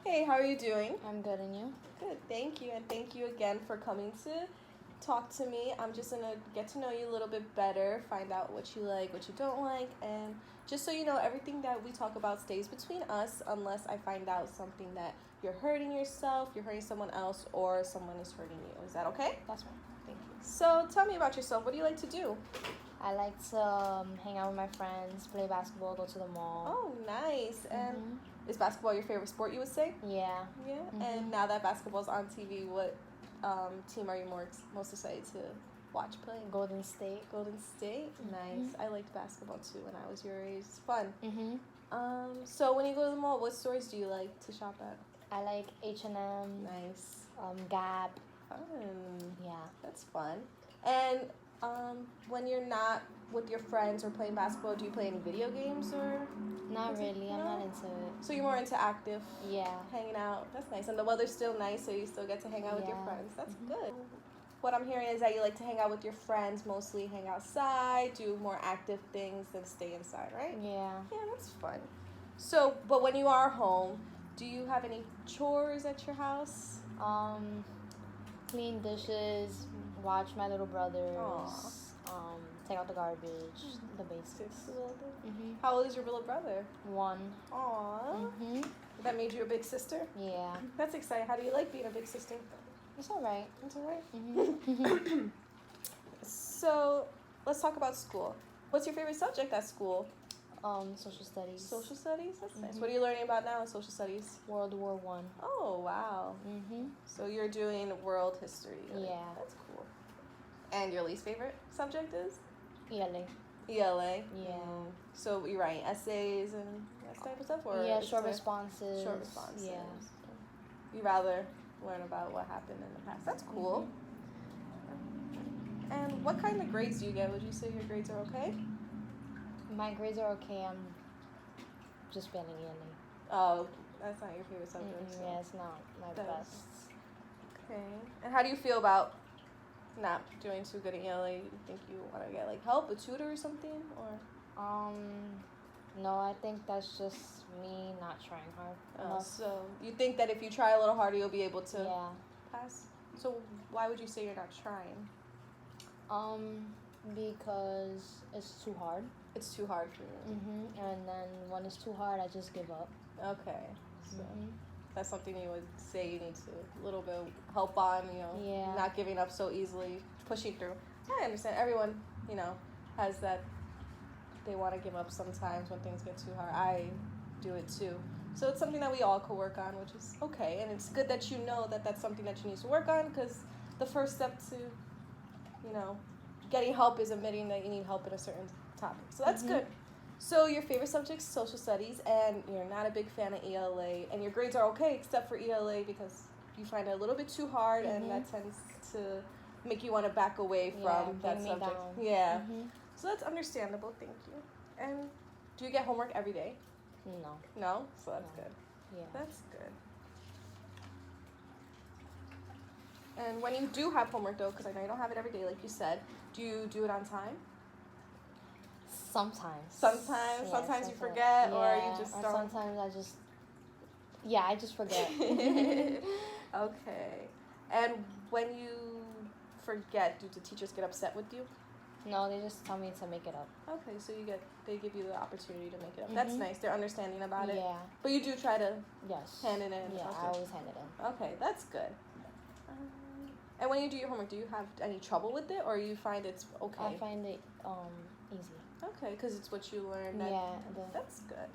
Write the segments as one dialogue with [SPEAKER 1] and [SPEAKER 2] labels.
[SPEAKER 1] Hey, how are you doing?
[SPEAKER 2] I'm good, and you?
[SPEAKER 1] Good, thank you. And thank you again for coming to talk to me. I'm just going to get to know you a little bit better, find out what you like, what you don't like, and just so you know, everything that we talk about stays between us unless I find out something that you're hurting yourself, you're hurting someone else, or someone is hurting you. Is that okay?
[SPEAKER 2] That's right.
[SPEAKER 1] Thank you. So tell me about yourself. What do you like to do?
[SPEAKER 2] I like to hang out with my friends, play basketball, go to the mall.
[SPEAKER 1] Oh, nice. And is basketball your favorite sport, you would say?
[SPEAKER 2] Yeah.
[SPEAKER 1] Yeah. And now that basketball's on TV, what team are you most excited to watch play?
[SPEAKER 2] Golden State.
[SPEAKER 1] Golden State? Nice. I liked basketball too when I was your age. It's fun. So when you go to the mall, what stores do you like to shop at?
[SPEAKER 2] I like H&M.
[SPEAKER 1] Nice.
[SPEAKER 2] Gap.
[SPEAKER 1] Fun.
[SPEAKER 2] Yeah.
[SPEAKER 1] That's fun. And when you're not with your friends or playing basketball, do you play any video games or?
[SPEAKER 2] Not really. I'm not into it.
[SPEAKER 1] So you're more into active?
[SPEAKER 2] Yeah.
[SPEAKER 1] Hanging out. That's nice. And the weather's still nice, so you still get to hang out with your friends. That's good. What I'm hearing is that you like to hang out with your friends, mostly hang outside, do more active things than stay inside, right?
[SPEAKER 2] Yeah.
[SPEAKER 1] Yeah, that's fun. So, but when you are home, do you have any chores at your house?
[SPEAKER 2] Clean dishes, watch my little brothers, take out the garbage, the basics.
[SPEAKER 1] How old is your little brother?
[SPEAKER 2] 1.
[SPEAKER 1] Aww. That made you a big sister?
[SPEAKER 2] Yeah.
[SPEAKER 1] That's exciting. How do you like being a big sister?
[SPEAKER 2] It's all right.
[SPEAKER 1] It's all right? So, let's talk about school. What's your favorite subject at school?
[SPEAKER 2] Social studies.
[SPEAKER 1] Social studies? That's nice. What are you learning about now in social studies?
[SPEAKER 2] World War I.
[SPEAKER 1] Oh, wow. So you're doing world history.
[SPEAKER 2] Yeah.
[SPEAKER 1] That's cool. And your least favorite subject is?
[SPEAKER 2] ELA.
[SPEAKER 1] ELA?
[SPEAKER 2] Yeah.
[SPEAKER 1] So you're writing essays and that type of stuff? Or
[SPEAKER 2] yeah, short responses.
[SPEAKER 1] Short responses.
[SPEAKER 2] Yeah.
[SPEAKER 1] You rather learn about what happened in the past. That's cool. And what kind of grades do you get? Would you say your grades are okay?
[SPEAKER 2] My grades are okay. I'm just failing ELA.
[SPEAKER 1] Oh, that's not your favorite subject. So.
[SPEAKER 2] Yeah, it's not my best.
[SPEAKER 1] Okay. And how do you feel about not doing too good in ELA? You think you want to get like help, a tutor or something, or?
[SPEAKER 2] No, I think that's just me not trying hard enough.
[SPEAKER 1] So you think that if you try a little harder, you'll be able to pass? So why would you say you're not trying?
[SPEAKER 2] Because it's too hard.
[SPEAKER 1] It's too hard for you.
[SPEAKER 2] And then when it's too hard, I just give up.
[SPEAKER 1] Okay. So that's something you would say you need to a little bit help on, not giving up so easily, pushing through. I understand. Everyone, has that they want to give up sometimes when things get too hard. I do it too. So it's something that we all could work on, which is okay. And it's good that you know that that's something that you need to work on, because the first step to, getting help is admitting that you need help in a certain topic. So that's good. So your favorite subject is social studies, and you're not a big fan of ELA, and your grades are okay except for ELA because you find it a little bit too hard, and that tends to make you want to back away from that subject. Yeah. So that's understandable. Thank you. And do you get homework every day?
[SPEAKER 2] No.
[SPEAKER 1] No? So that's good.
[SPEAKER 2] Yeah.
[SPEAKER 1] That's good. And when you do have homework, though, because I know you don't have it every day, like you said, do you do it on time?
[SPEAKER 2] Sometimes.
[SPEAKER 1] Sometimes? Sometimes you forget, or you just don't?
[SPEAKER 2] Sometimes I just forget.
[SPEAKER 1] Okay. And when you forget, do the teachers get upset with you?
[SPEAKER 2] No, they just tell me to make it up.
[SPEAKER 1] Okay, so they give you the opportunity to make it up. That's nice. They're understanding about it.
[SPEAKER 2] Yeah.
[SPEAKER 1] But you do try to hand it in.
[SPEAKER 2] Yeah, I always hand it in.
[SPEAKER 1] Okay, that's good. And when you do your homework, do you have any trouble with it, or you find it's okay?
[SPEAKER 2] I find it easy.
[SPEAKER 1] Okay, because it's what you learned. That's good.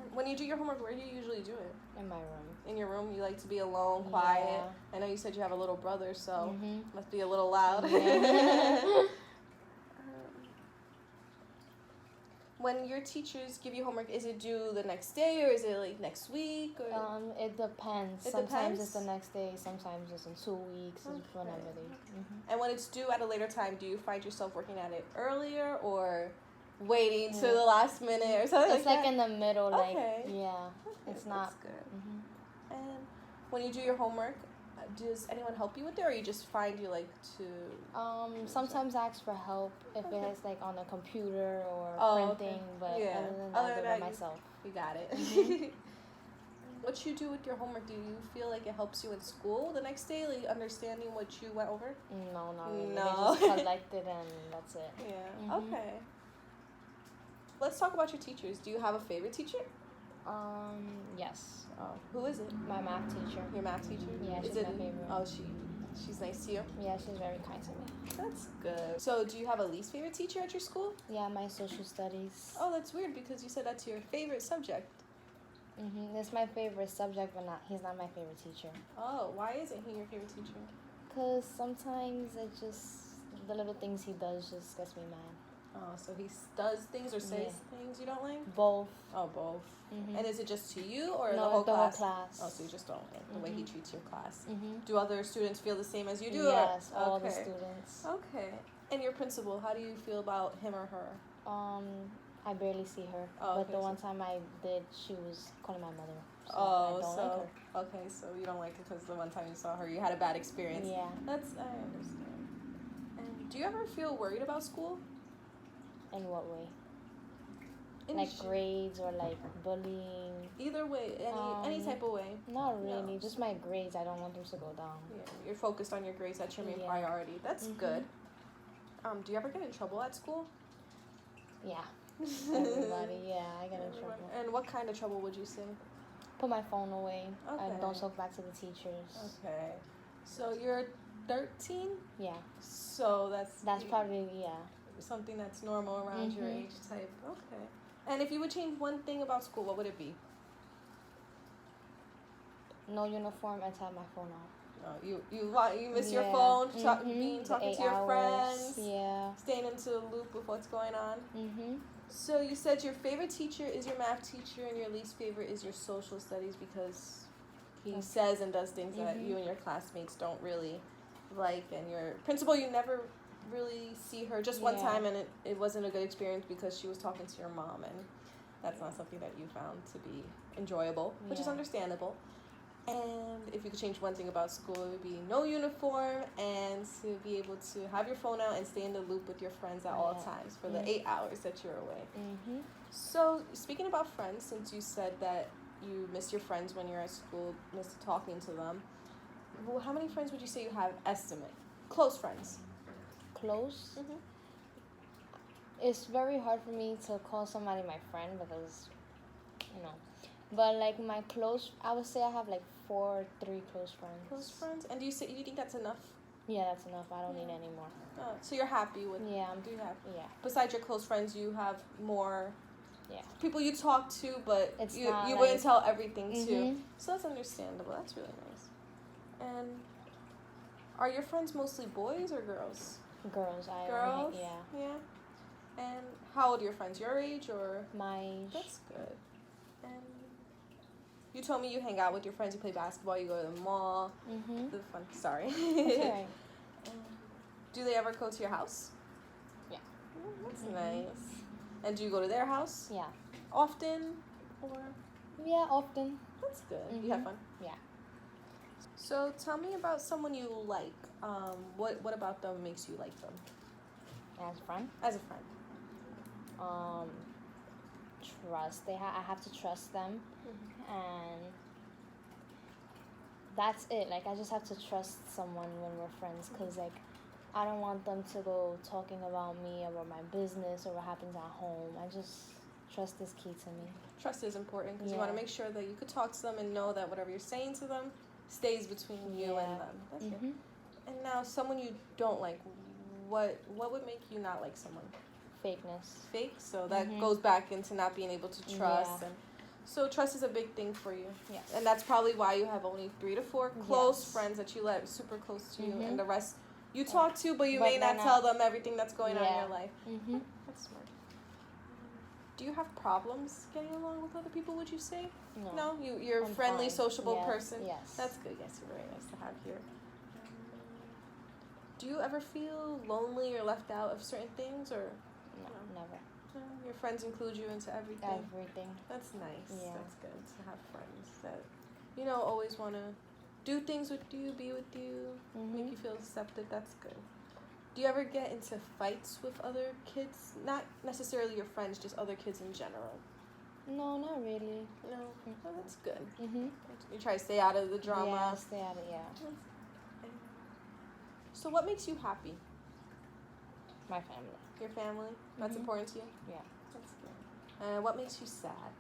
[SPEAKER 1] And when you do your homework, where do you usually do it?
[SPEAKER 2] In my room.
[SPEAKER 1] In your room? You like to be alone, quiet?
[SPEAKER 2] Yeah.
[SPEAKER 1] I know you said you have a little brother, so must be a little loud.
[SPEAKER 2] Yeah.
[SPEAKER 1] When your teachers give you homework, is it due the next day, or is it like next week? Or?
[SPEAKER 2] It depends. Sometimes it's the next day. Sometimes it's in 2 weeks. It's whenever they.
[SPEAKER 1] And when it's due at a later time, do you find yourself working at it earlier or waiting to the last minute or something?
[SPEAKER 2] It's like in the middle.
[SPEAKER 1] Okay.
[SPEAKER 2] It's not.
[SPEAKER 1] That's good. And when you do your homework, does anyone help you with it, or you just find you like to?
[SPEAKER 2] Sometimes I ask for help if it is like on a computer or printing, but other than that, I do it myself.
[SPEAKER 1] You got it. what you do with your homework, do you feel like it helps you in school the next day, like understanding what you went over?
[SPEAKER 2] No, not really.
[SPEAKER 1] No.
[SPEAKER 2] They just collect it and that's it.
[SPEAKER 1] Yeah. Okay. Let's talk about your teachers. Do you have a favorite teacher?
[SPEAKER 2] Yes.
[SPEAKER 1] Oh, who is it?
[SPEAKER 2] My math teacher.
[SPEAKER 1] Your math teacher?
[SPEAKER 2] Yeah, she's my favorite.
[SPEAKER 1] Oh, she's nice to you?
[SPEAKER 2] Yeah, she's very kind to me.
[SPEAKER 1] That's good. So, do you have a least favorite teacher at your school?
[SPEAKER 2] Yeah, my social studies.
[SPEAKER 1] Oh, that's weird because you said that's your favorite subject.
[SPEAKER 2] It's my favorite subject, but he's not my favorite teacher.
[SPEAKER 1] Oh, why isn't he your favorite teacher?
[SPEAKER 2] Because sometimes the little things he does just gets me mad.
[SPEAKER 1] Oh, so he does things or says things you don't like?
[SPEAKER 2] Both.
[SPEAKER 1] Oh, both. And is it just to you or
[SPEAKER 2] no,
[SPEAKER 1] the whole class?
[SPEAKER 2] Whole class.
[SPEAKER 1] Oh, so you just don't like the way he treats your class. Do other students feel the same as you do?
[SPEAKER 2] Yes, all the students.
[SPEAKER 1] Okay. And your principal, how do you feel about him or her?
[SPEAKER 2] I barely see her. But the one time I did, she was calling my mother. So I don't like her.
[SPEAKER 1] Okay, so you don't like her because the one time you saw her, you had a bad experience.
[SPEAKER 2] Yeah.
[SPEAKER 1] I understand. And do you ever feel worried about school?
[SPEAKER 2] In what way? Like grades or like bullying?
[SPEAKER 1] Either way, any type of way.
[SPEAKER 2] Not really, no. Just my grades. I don't want them to go down.
[SPEAKER 1] Yeah, you're focused on your grades. That's your main priority. That's good. Do you ever get in trouble at school?
[SPEAKER 2] Yeah. Everybody, I get in trouble.
[SPEAKER 1] And what kind of trouble would you say?
[SPEAKER 2] Put my phone away.
[SPEAKER 1] Okay.
[SPEAKER 2] I don't talk back to the teachers.
[SPEAKER 1] Okay. So you're 13?
[SPEAKER 2] Yeah.
[SPEAKER 1] So that's
[SPEAKER 2] probably,
[SPEAKER 1] something that's normal around your age type. Okay. And if you would change one thing about school, what would it be?
[SPEAKER 2] No uniform and have my phone off.
[SPEAKER 1] Oh, you miss your phone, talking to your friends, staying into the loop with what's going on. So you said your favorite teacher is your math teacher and your least favorite is your social studies because he says and does things that you and your classmates don't really like, and your principal, you never really see her just one time, and it wasn't a good experience because she was talking to your mom, and that's not something that you found to be enjoyable, which is understandable. And if you could change one thing about school, it would be no uniform and to be able to have your phone out and stay in the loop with your friends at all times for the 8 hours that you're away. So speaking about friends, since you said that you miss your friends when you're at school, miss talking to them, well, how many friends would you say you have estimate? Close friends.
[SPEAKER 2] Close? It's very hard for me to call somebody my friend because, but like my close, I would say I have like 3 close friends.
[SPEAKER 1] Close friends? And do you think that's enough?
[SPEAKER 2] Yeah, that's enough. I don't need any more.
[SPEAKER 1] Oh, so you're happy with?
[SPEAKER 2] Yeah.
[SPEAKER 1] Do you have?
[SPEAKER 2] Yeah.
[SPEAKER 1] Besides your close friends, you have more.
[SPEAKER 2] Yeah.
[SPEAKER 1] People you talk to, but you
[SPEAKER 2] like,
[SPEAKER 1] wouldn't tell everything to. So that's understandable. That's really nice. And are your friends mostly boys or girls?
[SPEAKER 2] Girls.
[SPEAKER 1] Girls? Yeah. And how old are your friends? Your age or?
[SPEAKER 2] My age.
[SPEAKER 1] That's good. And you told me you hang out with your friends, you play basketball, you go to the mall. The fun. Sorry.
[SPEAKER 2] That's all right.
[SPEAKER 1] Do they ever go to your house?
[SPEAKER 2] Yeah.
[SPEAKER 1] That's nice. And do you go to their house?
[SPEAKER 2] Yeah.
[SPEAKER 1] Often? Or?
[SPEAKER 2] Yeah, often.
[SPEAKER 1] That's good. You have fun?
[SPEAKER 2] Yeah.
[SPEAKER 1] So tell me about someone you like. What about them makes you like them?
[SPEAKER 2] As a friend?
[SPEAKER 1] As a friend.
[SPEAKER 2] Trust. I have to trust them. And that's it. Like, I just have to trust someone when we're friends because, like, I don't want them to go talking about me, about my business, or what happens at home. I just, trust is key to me.
[SPEAKER 1] Trust is important because you want to make sure that you could talk to them and know that whatever you're saying to them stays between you and them. That's good. And now, someone you don't like, what would make you not like someone?
[SPEAKER 2] Fakeness.
[SPEAKER 1] Fake? So that goes back into not being able to trust.
[SPEAKER 2] Yeah.
[SPEAKER 1] And so trust is a big thing for you.
[SPEAKER 2] Yes.
[SPEAKER 1] And that's probably why you have only 3 to 4 close friends that you let super close to you, and the rest you talk to, but you may not tell them everything that's going on in your life. That's smart. Do you have problems getting along with other people, would you say? No? You're a friendly, sociable person?
[SPEAKER 2] Yes.
[SPEAKER 1] That's good. Yes, you're very nice to have here. Do you ever feel lonely or left out of certain things, or?
[SPEAKER 2] No, never.
[SPEAKER 1] No, your friends include you into everything?
[SPEAKER 2] Everything.
[SPEAKER 1] That's nice.
[SPEAKER 2] Yeah.
[SPEAKER 1] That's good to have friends that, always want to do things with you, be with you, make you feel accepted. That's good. Do you ever get into fights with other kids? Not necessarily your friends, just other kids in general.
[SPEAKER 2] No, not really.
[SPEAKER 1] No? Oh, that's good.
[SPEAKER 2] Mhm.
[SPEAKER 1] You try to stay out of the drama.
[SPEAKER 2] Yeah, stay out of
[SPEAKER 1] So what makes you happy?
[SPEAKER 2] My family.
[SPEAKER 1] Your family? That's
[SPEAKER 2] Mhm.
[SPEAKER 1] important to you?
[SPEAKER 2] Yeah.
[SPEAKER 1] That's good. And what makes you sad?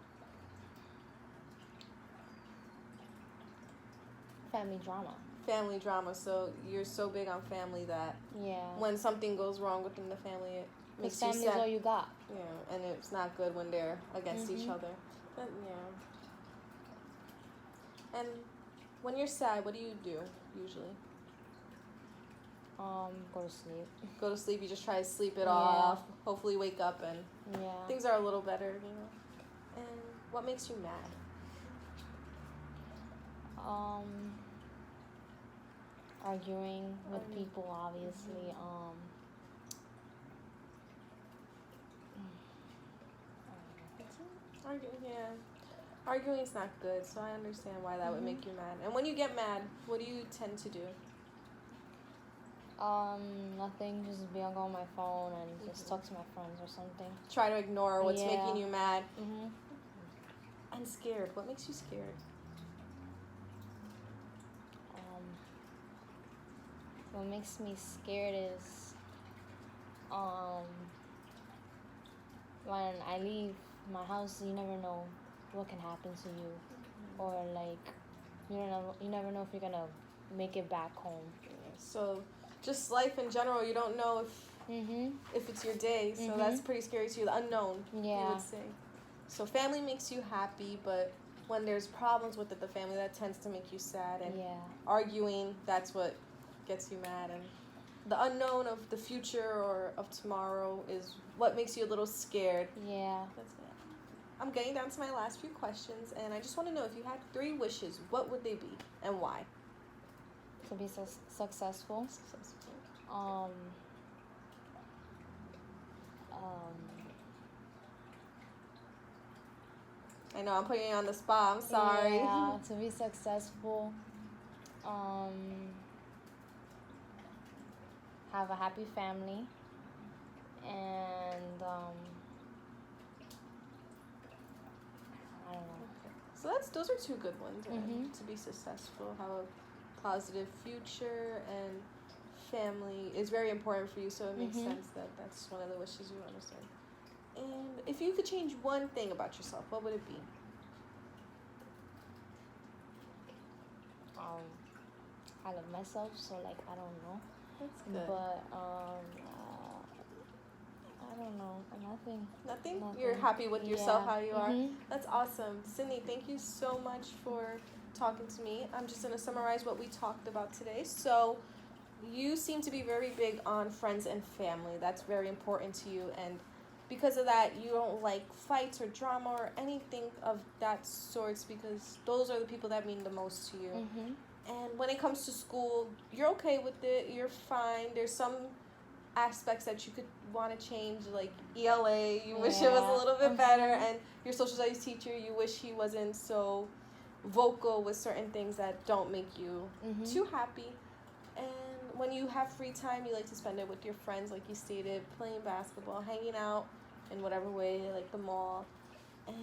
[SPEAKER 2] Family drama.
[SPEAKER 1] Family drama. So you're so big on family that when something goes wrong within the family, it makes you sad.
[SPEAKER 2] Family's all you got.
[SPEAKER 1] Yeah, and it's not good when they're against each other. But, yeah. And when you're sad, what do you do usually?
[SPEAKER 2] Go to sleep.
[SPEAKER 1] Go to sleep. You just try to sleep it off. Hopefully, wake up and things are a little better, you know. And what makes you mad?
[SPEAKER 2] Arguing with people, obviously.
[SPEAKER 1] Arguing's not good, so I understand why that would make you mad. And when you get mad, what do you tend to do?
[SPEAKER 2] Nothing. Just be on my phone and just talk to my friends or something.
[SPEAKER 1] Try to ignore what's making you mad.
[SPEAKER 2] And
[SPEAKER 1] scared. What makes you scared?
[SPEAKER 2] What makes me scared is when I leave my house, you never know what can happen to you, or like you never know if you're gonna make it back home.
[SPEAKER 1] So just life in general, you don't know if it's your day, so that's pretty scary to you. The unknown, you would say. So family makes you happy, but when there's problems with the family, that tends to make you sad. And arguing, that's what gets you mad. And the unknown of the future or of tomorrow is what makes you a little scared.
[SPEAKER 2] Yeah.
[SPEAKER 1] That's it. I'm getting down to my last few questions, and I just want to know, if you had 3 wishes, what would they be and why?
[SPEAKER 2] To be successful.
[SPEAKER 1] I know I'm putting you on the spot. I'm sorry.
[SPEAKER 2] Yeah, to be successful. Have a happy family, and I don't know.
[SPEAKER 1] So those are 2 good ones. Right? To be successful, have a positive future, and family is very important for you. So it makes sense that that's one of the wishes you understand. And if you could change one thing about yourself, what would it be?
[SPEAKER 2] I love myself, so like I don't know.
[SPEAKER 1] That's good.
[SPEAKER 2] But I don't know. Nothing.
[SPEAKER 1] Nothing? You're happy with yourself, how you are? That's awesome. Sydney, thank you so much for talking to me. I'm just going to summarize what we talked about today. So you seem to be very big on friends and family. That's very important to you. And because of that, you don't like fights or drama or anything of that sorts, because those are the people that mean the most to you. And when it comes to school, you're okay with it. You're fine. There's some aspects that you could want to change, like ELA. You wish it was a little bit better. And your social studies teacher, you wish he wasn't so vocal with certain things that don't make you too happy. And when you have free time, you like to spend it with your friends, like you stated, playing basketball, hanging out in whatever way, like the mall. And